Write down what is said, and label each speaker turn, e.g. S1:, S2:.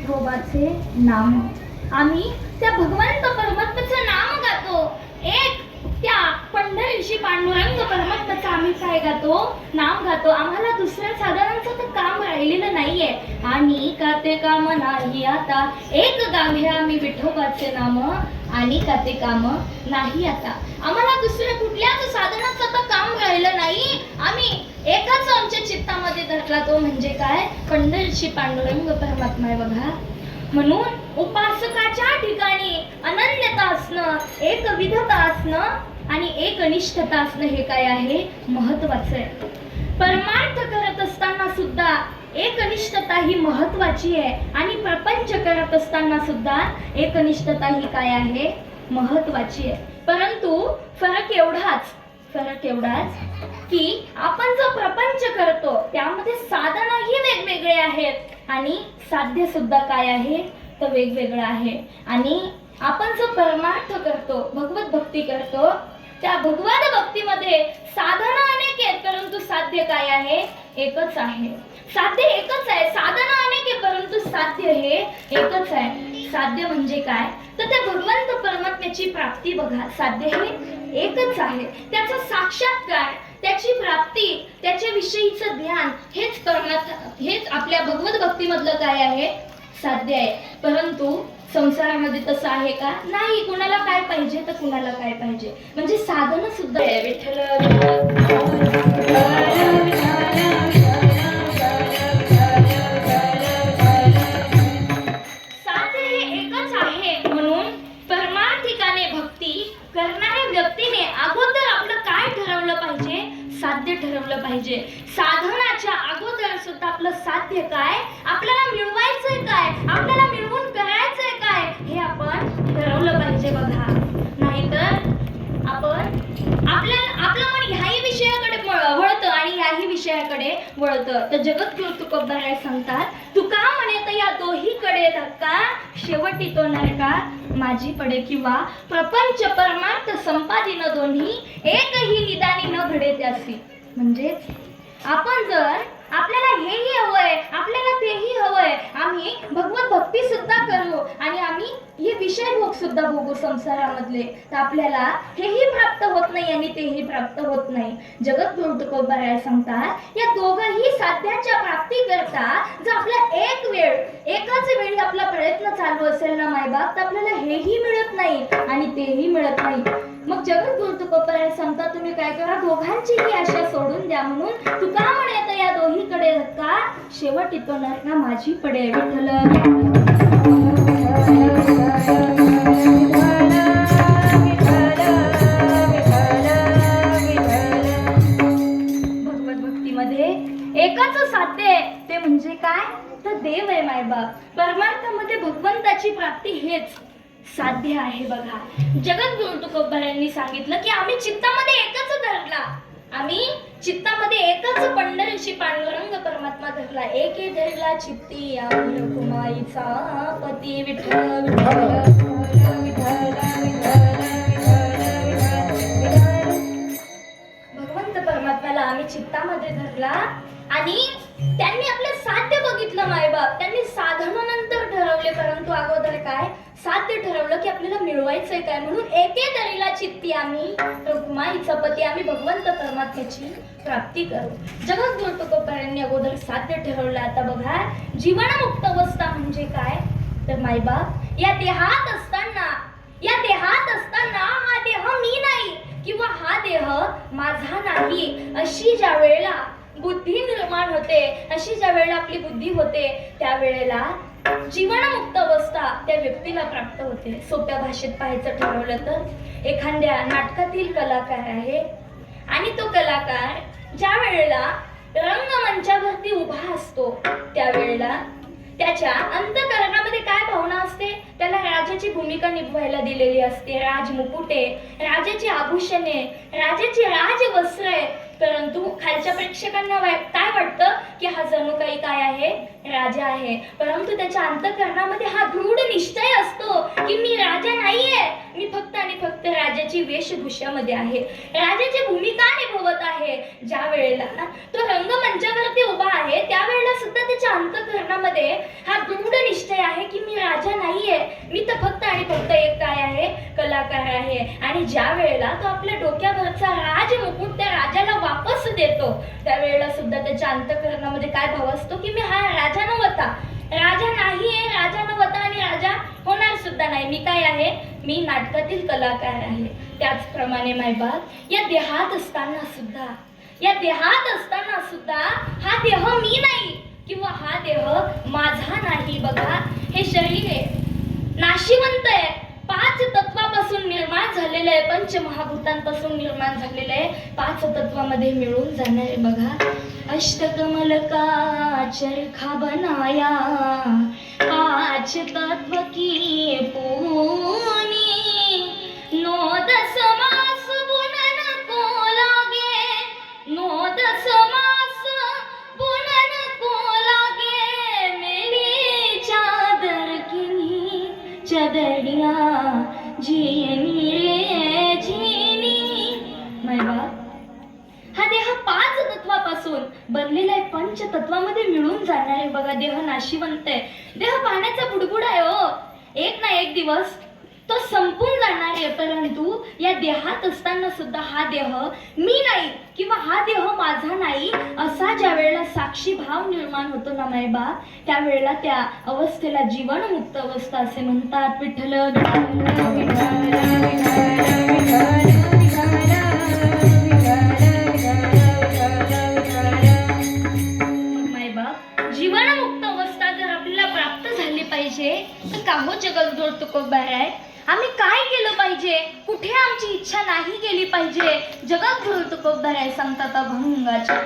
S1: विठोबाचे नाम, आम्ही त्या भगवंत परमात्म्याचं नाम गातो. एक त्या पंढरीशी पांडुरंग परमात्म्याचं आम्ही काय गातो, नाम गातो. आम्हाला दुसऱ्या साधनांचं तर काम राहिलेलं नाहीये. आणि का ते काम नाही आता, एक गावे आम्ही विठोबाचे नाम, आणि का ते काम नाही आता. आम्हाला दुसऱ्या कुठल्याच साधनाचं तर काम राहिलं नाही. आम्ही एकच आमच्या चित्तामध्ये धरला, तो म्हणजे काय, पंढरीशी पांडुरंग परमात्मा आहे बघा. म्हणून उपासकाच्या ठिकाणी अनन्यता असणं, एकविधता असणं आणि एकनिष्ठता असणं हे काय आहे, महत्वाचं आहे. परमार्थ करत असताना सुद्धा एकनिष्ठता ही महत्वाची आहे आणि प्रपंच करत असताना सुद्धा एकनिष्ठता ही काय आहे, महत्वाची आहे. परंतु फरक एवढाच की आपण जो प्रपंच करतो त्यामध्ये साधनही वेगवेगळे आहेत आणि साध्य सुद्धा काय आहे, तर वेगवेगळं आहे. आणि आपण जो परमार्थ करतो, भगवत भक्ती करतो, त्या भगवत भक्तीमध्ये साधन अनेक आहेत परंतु साध्य काय आहे, एकच आहे. साध्य एकच आहे, साधन अनेक आहे परंतु साध्य हे एकच आहे. साध्य म्हणजे काय, तर त्या भगवंत परमात्म्याची प्राप्ती बघा. साध्य हे एकच आहे, त्याचा साक्षात्कार, त्याची प्राप्ती, त्याच्याविषयीचं ज्ञान हेच आपल्या भगवत भक्तीमधलं काय आहे, साध्य आहे. परंतु संसारामध्ये तसं आहे का, नाही. कुणाला काय पाहिजे तर कुणाला काय पाहिजे, म्हणजे साधन सुद्धा आहे. विठ्ठल साध्य हे एकच आहे. म्हणून परमार्थिकाने भक्ती करणाऱ्या व्यक्तीने अगोदर आपलं काय ठरवलं पाहिजे, साध्य ठरवलं पाहिजे. साधनाच्या अगोदर सुद्धा आपलं साध्य काय, आपल्याला मिळवायचंय काय, आपल्याला मिळवून करायचंय काय, हे आपण ठरवलं पाहिजे बघा. नाहीतर आपलं मन ह्याही विषयाकडे वळतं आणि ह्याही विषयाकडे वळतं. तर जगद्गुरु तुकोबराय सांगतात, तुका म्हणे तर या दोहीकडे धक्का, शेवटी तो नरका माझी पडे. किंवा प्रपंच परमार्थ संपादिन दोन्ही, एकही निदानी न घडे त्यासी. म्हणजे आपण जर आपल्याला हेही हवंय, आपल्याला तेही हवंय, आम्ही भगवत भक्ती सुद्धा करू आणि आम्ही हे विषय भोग सुद्धा भोगू संसारामधले, तर आपल्याला हेही प्राप्त होत नाही आणि तेही प्राप्त होत नाही. जगद्गुरु तुकोबराय सांगतात, या दोघंही साध्याच्या प्राप्ती करता जर आपला एकाच वेळी आपला प्रयत्न चालू असेल ना मायबाप, तर आपल्याला हेही मिळत नाही आणि तेही मिळत नाही. मग जगद्गुरु तुकोबराय सांगतात, तुम्ही काय करा, दोघांचीही आशा सोडून द्या. म्हणून तुका म्हणे तर या दोहीकडे धक्का, शेवटी तो नरका माझी पडे. विठ्ठल भगवत भक्तीमध्ये एकच साध्य आहे, ते म्हणजे काय, तर देव आहे मायबाप. परमार्थामध्ये भगवंताची प्राप्ती हेच साध्य आहे बघा. जगद्गुरु तुकोबरायांनी सांगितलं की आम्ही चित्तामध्ये एकच धरला, आम्ही चित्तामध्ये एकच पंढरीशी पांडुरंग परमात्मा धरला. एके धरला चित्ती आम्ही रखुमाईचा पती. विठ्ठल भगवंत परमात्म्याला आम्ही चित्तामध्ये धरला आणि त्यांनी आपलं साध्य बघितलं मायबाप. त्यांनी साधनानंतर ठरवले, परंतु अगोदर काय, साध्य ठरवलं की आपल्याला मिळवायचंय काय. म्हणून एके दरीला चित्ती आम्ही रखुमाईचा पती, आम्ही भगवंत परमात्म्याची प्राप्ती करू. जगद्गुरु तुकोबरायांनी अगोदर साध्य ठरवलं. आता बघा, जीवनमुक्त अवस्था म्हणजे काय, तर मायबाप या देहात असताना हा देह मी नाही किंवा हा देह माझा नाही, अशी ज्या वेळेला बुद्धी निर्माण होते, अशी ज्या वेळेला आपली बुद्धी होते, त्यावेळेला जीवनमुक्त अवस्था त्या व्यक्तीला प्राप्त होते. सोप्या भाषेत पाहायचं ठरवलं तर एखाद्या नाटकातील कलाकार आहे आणि तो कलाकार ज्या वेळेला रंगमंचावरती उभा असतो, त्यावेळेला त्याच्या अंतःकरणामध्ये काय भावना असते, त्याला राजाची भूमिका निभवायला दिलेली असते. राजमुकुटे, राजाची आभूषणे, राजाची राजवस्त्रे. परंतु खालच्या प्रेक्षकांना काय वाटतं की हा जणू काही काय आहे, राजा आहे. परंतु त्याच्या अंतःकरणामध्ये हा दृढ निश्चय असतो की मी राजा नाहीये, मी फक्त आणि फक्त राजाची वेशभूषामध्ये आहे, राजाची भूमिका निभवत आहे. ज्या वेळेला तो रंगमंचावरती उभा आहे त्यावेळेला सुद्धा त्याच्या अंतःकरणामध्ये मनामध्ये हा दृढ निश्चय आहे की मी राजा नाहीये, मी तर फक्त आणि फक्त एक काय आहे, कलाकार आहे. आणि ज्या वेळेला तो आपल्या डोक्यावरचा राजमुकुट त्या राजाला वापस देतो त्यावेळेला सुद्धा त्याच्या अंतःकरणामध्ये काय भाव असतो की मी हा राजा नव्हता, राजा नाहीये, राजा नव्हता आणि राजा होणार सुद्धा नाही. मी काय आहे, मी नाटकातील कलाकार आहे. त्याचप्रमाणे मायबाप या देहात असताना सुद्धा हा देह मी नाही किंवा हा देह माझा नाही. बघा हे शरीर आहे, नाशिवंत आहे, 5 तत्वापासून निर्माण झालेलं आहे, पंचमहाभूतांपासून निर्माण झालेलं आहे, 5 तत्वामध्ये मिळून जाणार आहे. बघा अष्टकमल का चरखा बनाया, 5 तत्व की पूनी, 9 10 मास बुनन को लागे, 9 10 मास बुनन को लागे, मेरी चादर की चदरिया झीनी रे झीनी. मायबाप हा देह 5 तत्वापासून बनलेला आहे, पंचतत्वामध्ये मिळून जाणार आहे. बघा देह नाशिवंत आहे, देह पाण्याचा बुडबुड आहे हो, एक ना एक दिवस तो संपून जाणार आहे. परंतु या देहात असताना सुद्धा हा देह मी नाही किंवा हा देह माझा नाही असा ज्या वेळेला साक्षी भाव निर्माण होतो ना मायबाप, त्यावेळेला त्या अवस्थेला जीवनमुक्त अवस्था असे म्हणतात. विठ्ठल जीवनमुक्त अवस्था जर आपल्याला प्राप्त झाली पाहिजे तर का हो जगद्गुरू तुकोबाराय, आम्ही काय केलं पाहिजे, कुठे आमची इच्छा नाही गेली पाहिजे. जगद्गुरू तुकोबाराय सांगतात अभंगाच्या